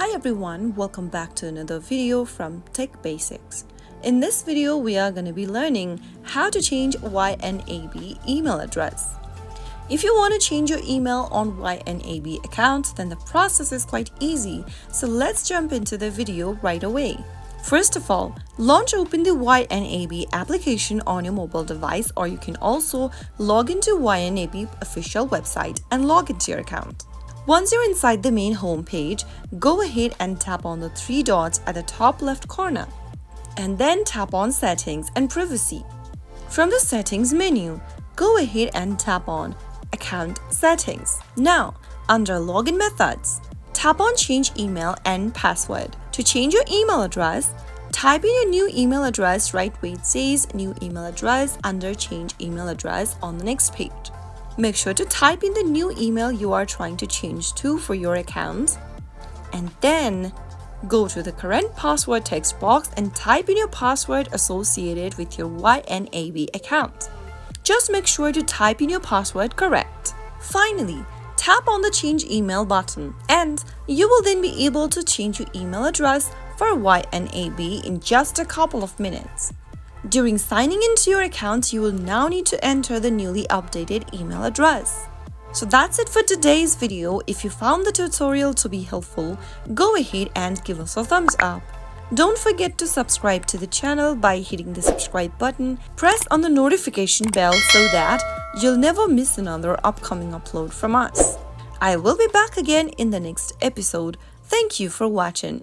Hi everyone, welcome back to another video from Tech Basics. In this video, we are going to be learning how to change YNAB email address. If you want to change your email on YNAB account, then the process is quite easy. So let's jump into the video right away. First of all, open the YNAB application on your mobile device, or you can also log into YNAB official website and log into your account. Once you're inside the main home page, go ahead and tap on the three dots at the top left corner. And then tap on Settings and Privacy. From the Settings menu, go ahead and tap on Account Settings. Now, under Login Methods, tap on Change Email and Password. To change your email address, type in your new email address right where it says New Email Address under Change Email Address on the next page. Make sure to type in the new email you are trying to change to for your account, and then go to the current password text box and type in your password associated with your YNAB account. Just make sure to type in your password correct. Finally, tap on the Change Email button and you will then be able to change your email address for YNAB in just a couple of minutes. During signing into your account, you will now need to enter the newly updated email address. So that's it for today's video. If you found the tutorial to be helpful, go ahead and give us a thumbs up. Don't forget to subscribe to the channel by hitting the subscribe button. Press on the notification bell so that you'll never miss another upcoming upload from us. I will be back again in the next episode. Thank you for watching.